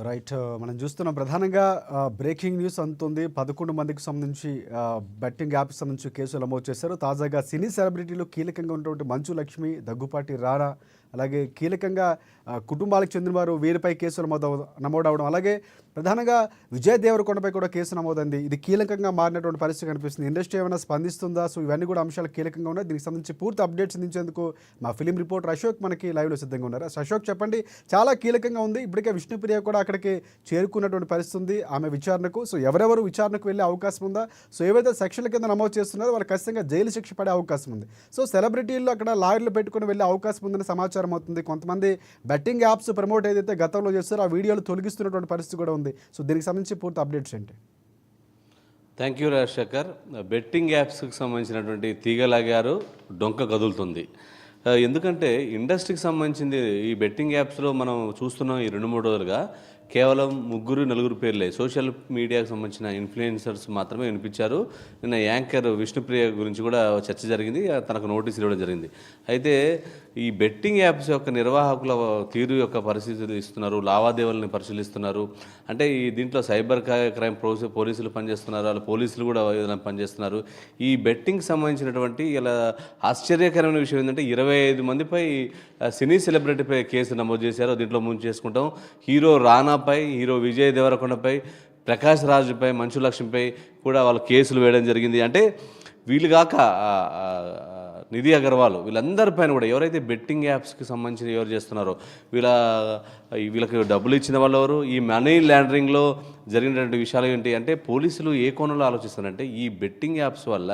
Right. మనం చూస్తున్నాం ప్రధానంగా బ్రేకింగ్ న్యూస్ అందుతుంది. 11 మందికి సంబంధించి బెట్టింగ్ యాప్స్ సంబంధించి కేసులు నమోదు చేశారు. తాజాగా సినీ సెలబ్రిటీలు కీలకంగా ఉన్నటువంటి మంచు లక్ష్మి, దగ్గుపాటి రారా, అలాగే కీలకంగా కుటుంబాలకు చెందిన వారు వీరిపై కేసులు నమోదవడం, అలాగే ప్రధానంగా విజయ్ దేవరకొండపై కూడా కేసు నమోదైంది. ఇది కీలకంగా మారినటువంటి పరిస్థితి కనిపిస్తుంది. ఇండస్ట్రీ ఏమైనా స్పందిస్తుందా? సో ఇవన్నీ కూడా అంశాలు కీలకంగా ఉన్నాయి. దీనికి సంబంధించి పూర్తి అప్డేట్స్ అందించేందుకు మా ఫిలిం రిపోర్టర్ అశోక్ మనకి లైవ్లో సిద్ధంగా ఉన్నారు. అశోక్, చెప్పండి, చాలా కీలకంగా ఉంది. ఇప్పటికే విష్ణుప్రియ కూడా అక్కడికి చేరుకున్నటువంటి పరిస్థితి ఉంది ఆమె విచారణకు. సో ఎవరెవరు విచారణకు వెళ్ళే అవకాశం ఉందా? సో ఏవైతే సెక్షన్ల కింద నమోదు చేస్తున్నారో వాళ్ళు ఖచ్చితంగా జైలు శిక్ష పడే అవకాశం ఉంది. సో సెలబ్రిటీలు అక్కడ లాయర్లు పెట్టుకుని వెళ్ళే అవకాశం ఉందని సమాచారం అవుతుంది. కొంతమంది బెట్టింగ్ యాప్స్ ప్రమోట్ ఏదైతే గతంలో చేస్తారో ఆ వీడియోలు తొలగిస్తున్నటువంటి పరిస్థితి కూడా ఉంది. సో దీనికి సంబంధించి పూర్తి అప్డేట్స్ ఏంటి? Thank you Rajasekhar. బెట్టింగ్ యాప్స్కి సంబంధించినటువంటి తీగలాగారు డొంక కదులుతుంది. ఎందుకంటే ఇండస్ట్రీకి సంబంధించింది ఈ బెట్టింగ్ యాప్స్లో మనం చూస్తున్నాం ఈ 2-3 రోజులుగా కేవలం 3-4 పేర్లే సోషల్ మీడియాకు సంబంధించిన ఇన్ఫ్లుయెన్సర్స్ మాత్రమే వినిపించారు. నిన్న యాంకర్ విష్ణుప్రియ గురించి కూడా చర్చ జరిగింది, తనకు నోటీసులు ఇవ్వడం జరిగింది. అయితే ఈ బెట్టింగ్ యాప్స్ యొక్క నిర్వాహకుల తీరు యొక్క పరిస్థితులు ఇస్తున్నారు, లావాదేవీలను పరిశీలిస్తున్నారు. అంటే ఈ దీంట్లో సైబర్ క్రైమ్ పోలీసులు పనిచేస్తున్నారు, వాళ్ళ పోలీసులు కూడా పనిచేస్తున్నారు. ఈ బెట్టింగ్ సంబంధించినటువంటి ఇలా ఆశ్చర్యకరమైన విషయం ఏంటంటే 25 మందిపై సినీ సెలబ్రిటీపై కేసు నమోదు చేశారు. దీంట్లో ముందు చేసుకుంటాం హీరో రానాపై, హీరో విజయ్ దేవరకొండపై, ప్రకాష్ రాజ్పై, మంచు లక్ష్మిపై కూడా వాళ్ళు కేసులు వేయడం జరిగింది. అంటే వీళ్ళు కాక నిధి అగర్వాల్ వీళ్ళందరిపైన కూడా ఎవరైతే బెట్టింగ్ యాప్స్కి సంబంధించి ఎవరు చేస్తున్నారో వీళ్ళకి డబ్బులు ఇచ్చిన వాళ్ళు ఎవరు, ఈ మనీ లాండరింగ్లో జరిగినటువంటి విషయాలు ఏంటి అంటే పోలీసులు ఏ కోణంలో ఆలోచిస్తారంటే ఈ బెట్టింగ్ యాప్స్ వల్ల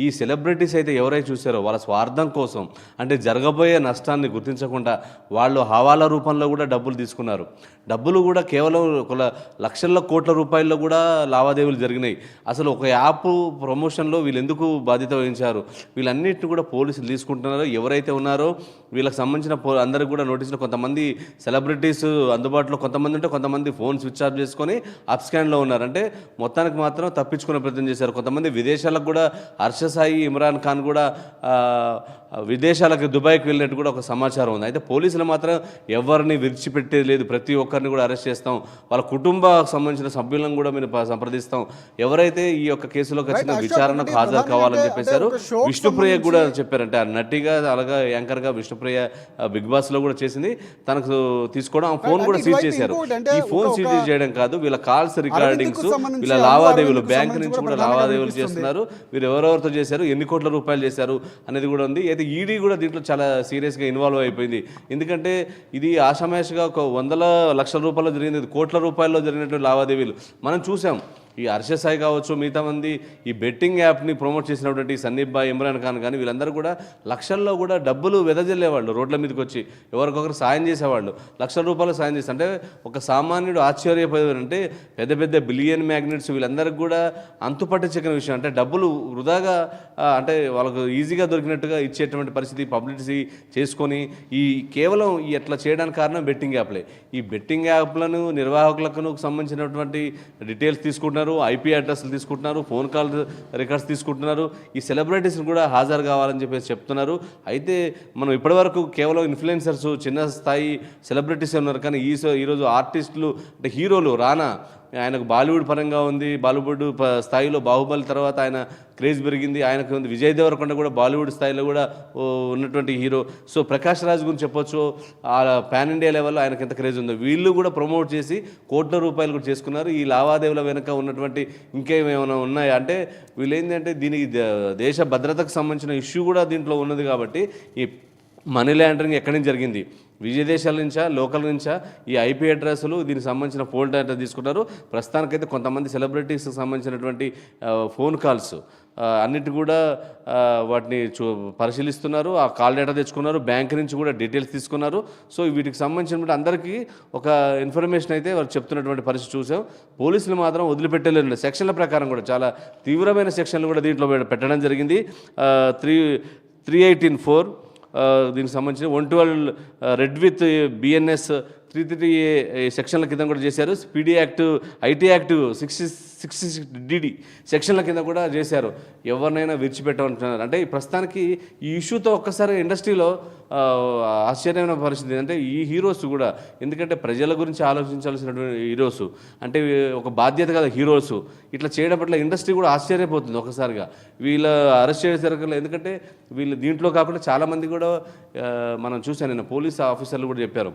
ఈ సెలబ్రిటీస్ అయితే ఎవరైతే చూసారో వాళ్ళ స్వార్థం కోసం, అంటే జరగబోయే నష్టాన్ని గుర్తించకుండా వాళ్ళు హవాలా రూపంలో కూడా డబ్బులు తీసుకున్నారు. డబ్బులు కూడా కేవలం లక్షల కోట్ల రూపాయల్లో కూడా లావాదేవీలు జరిగినాయి. అసలు ఒక యాప్ ప్రమోషన్లో వీళ్ళు ఎందుకు బాధ్యత వహించారు? వీళ్ళన్నిటిని కూడా పోలీసులు తీసుకుంటున్నారు. ఎవరైతే ఉన్నారో వీళ్ళకి సంబంధించిన అందరికి కూడా నోటీసులు, కొంతమంది సెలబ్రిటీస్ అందుబాటులో కొంతమంది ఉంటే కొంతమంది ఫోన్ స్విచ్ ఆఫ్ చేసుకొని అప్ స్కాన్లో ఉన్నారు. అంటే మొత్తానికి మాత్రం తప్పించుకునే ప్రయత్నం చేశారు. కొంతమంది విదేశాలకు కూడా, హర్ష సాయి, ఇమ్రాన్ ఖాన్ కూడా విదేశాలకు దుబాయ్కి వెళ్ళినట్టు కూడా ఒక సమాచారం ఉంది. అయితే పోలీసులు మాత్రం ఎవరిని విడిచిపెట్టేది లేదు, ప్రతి ఒక్కరిని కూడా అరెస్ట్ చేస్తాం, వాళ్ళ కుటుంబ సంబంధించిన సభ్యులను కూడా మీరు సంప్రదిస్తాం, ఎవరైతే ఈ యొక్క కేసులో ఖచ్చితంగా విచారణకు హాజరు కావాలని చెప్పేశారు. విష్ణుప్రియ కూడా చెప్పారంటే ఆ నటిగా అలాగా యాంకర్గా విష్ణుప్రియ బిగ్ బాస్లో కూడా చేసింది, తనకు తీసుకోవడం ఆ ఫోన్ కూడా సీజ్ చేశారు. ఈ ఫోన్ సీజ్ చేయడం కాదు, వీళ్ళ కాల్స్ రికార్డింగ్స్, వీళ్ళ లావాదేవీలు, బ్యాంక్ నుంచి కూడా లావాదేవీలు చేస్తున్నారు, వీరు ఎవరెవరితో చేశారు, ఎన్ని కోట్ల రూపాయలు చేశారు అనేది కూడా ఉంది. అయితే ఈడీ కూడా దీంట్లో చాలా సీరియస్గా ఇన్వాల్వ్ అయిపోయింది. ఎందుకంటే ఇది ఆషామాషిగా ఒక 100 లక్షల రూపాయలు జరిగింది, కోట్ల రూపాయల్లో జరిగినటువంటి లావాదేవీలు మనం చూసాం. ఈ హర్ష సాయి కావచ్చు, మిగతా మంది ఈ బెట్టింగ్ యాప్ని ప్రమోట్ చేసినటువంటి సందీప్ బాయ్, ఇమ్రాన్ ఖాన్ కానీ వీళ్ళందరూ కూడా లక్షల్లో కూడా డబ్బులు వెదజల్లేవాళ్ళు, రోడ్ల మీదకి వచ్చి ఎవరికొకరు సాయం చేసేవాళ్ళు, లక్షల రూపాయలు సాయం చేస్తారు. అంటే ఒక సామాన్యుడు ఆశ్చర్యపోయారంటే పెద్ద పెద్ద బిలియన్ మ్యాగ్నెట్స్ వీళ్ళందరికీ కూడా అంతుపట్టించిన విషయం. అంటే డబ్బులు వృధాగా, అంటే వాళ్ళకు ఈజీగా దొరికినట్టుగా ఇచ్చేటువంటి పరిస్థితి, పబ్లిసిటీ చేసుకొని ఈ కేవలం ఈ అట్లా చేయడానికి కారణం బెట్టింగ్ యాప్లే. ఈ బెట్టింగ్ యాప్లను నిర్వాహకులకు సంబంధించినటువంటి డీటెయిల్స్ తీసుకుంటున్నారు, ఐపీ అడ్రస్లు తీసుకుంటున్నారు, ఫోన్ కాల్ రికార్డ్స్ తీసుకుంటున్నారు, ఈ సెలబ్రిటీస్ని కూడా హాజరు కావాలని చెప్పేసి చెప్తున్నారు. అయితే మనం ఇప్పటివరకు కేవలం ఇన్ఫ్లుయెన్సర్స్, చిన్న స్థాయి సెలబ్రిటీస్ ఉన్నారు, కానీ ఈరోజు ఆర్టిస్టులు అంటే హీరోలు రానా, ఆయనకు బాలీవుడ్ పరంగా ఉంది, బాలీవుడ్ స్థాయిలో బాహుబలి తర్వాత ఆయన క్రేజ్ పెరిగింది, ఆయనకు ఉంది. విజయ్ దేవరకొండ కూడా బాలీవుడ్ స్థాయిలో కూడా ఉన్నటువంటి హీరో. సో ప్రకాష్ రాజ్ గురించి చెప్పొచ్చు, పాన్ ఇండియా లెవెల్లో ఆయనకు ఎంత క్రేజ్ ఉందో వీళ్ళు కూడా ప్రమోట్ చేసి కోట్ల రూపాయలు కూడా చేసుకున్నారు. ఈ లావాదేవీల వెనుక ఉన్నటువంటి ఇంకేమైనా ఉన్నాయా అంటే వీళ్ళు ఏంటంటే దీనికి దేశ భద్రతకు సంబంధించిన ఇష్యూ కూడా దీంట్లో ఉన్నది. కాబట్టి ఈ మనీ లాండరింగ్ ఎక్కడి నుంచి జరిగింది, విదేశాల నుంచా, లోకల్ నుంచా, ఈ ఐపీ అడ్రస్లు దీనికి సంబంధించిన ఫోన్ డేటా తీసుకుంటారు. ప్రస్తుతానికైతే కొంతమంది సెలబ్రిటీస్కి సంబంధించినటువంటి ఫోన్ కాల్స్ అన్నిటి కూడా వాటిని పరిశీలిస్తున్నారు, ఆ కాల్ డేటా తెచ్చుకున్నారు, బ్యాంక్ నుంచి కూడా డీటెయిల్స్ తీసుకున్నారు. సో వీటికి సంబంధించినటువంటి అందరికీ ఒక ఇన్ఫర్మేషన్ అయితే వాళ్ళు చెప్తున్నటువంటి పరిస్థితి చూసాం. పోలీసులు మాత్రం వదిలిపెట్టలేదు. సెక్షన్ల ప్రకారం కూడా చాలా తీవ్రమైన సెక్షన్లు కూడా దీంట్లో పెట్టడం జరిగింది. 318(4) దీనికి సంబంధించి 112 రెడ్ విత్ బిఎన్ఎస్ 330 సెక్షన్ల కింద కూడా చేశారు. పీడీ యాక్ట్, ఐటీ యాక్ట్ 66 సెక్షన్ల కింద కూడా చేశారు. ఎవరినైనా విడిచిపెట్టమంటున్నారు. అంటే ఈ ప్రస్తుతానికి ఈ ఇష్యూతో ఒక్కసారి ఇండస్ట్రీలో ఆశ్చర్యమైన పరిస్థితి. అంటే ఈ హీరోస్ కూడా, ఎందుకంటే ప్రజల గురించి ఆలోచించాల్సినటువంటి హీరోస్, అంటే ఒక బాధ్యత కదా హీరోస్, ఇట్లా చేయడం పట్ల ఇండస్ట్రీ కూడా ఆశ్చర్యపోతుంది ఒకసారిగా. వీళ్ళ అరెస్ట్ చేసేసరికి, ఎందుకంటే వీళ్ళు దీంట్లో కాకుండా చాలామంది కూడా మనం చూసాను, నేను పోలీస్ ఆఫీసర్లు కూడా చెప్పారు,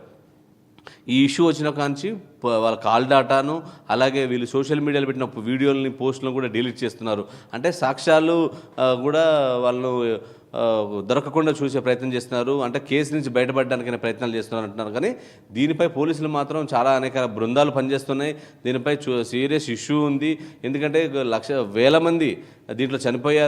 ఈ ఇష్యూ వచ్చిన కాంచి వాళ్ళ కాల్ డాటాను, అలాగే వీళ్ళు సోషల్ మీడియాలో పెట్టిన వీడియోలని, పోస్టులను కూడా డిలీట్ చేస్తున్నారు. అంటే సాక్ష్యాలు కూడా వాళ్ళు దొరకకుండా చూసే ప్రయత్నం చేస్తున్నారు. అంటే కేసు నుంచి బయటపడడానికైనా ప్రయత్నాలు చేస్తున్నారు అంటున్నారు. కానీ దీనిపై పోలీసులు మాత్రం చాలా అనేక బృందాలు పనిచేస్తున్నాయి. దీనిపై సీరియస్ ఇష్యూ ఉంది. ఎందుకంటే వేల మంది దీంట్లో చనిపోయారు.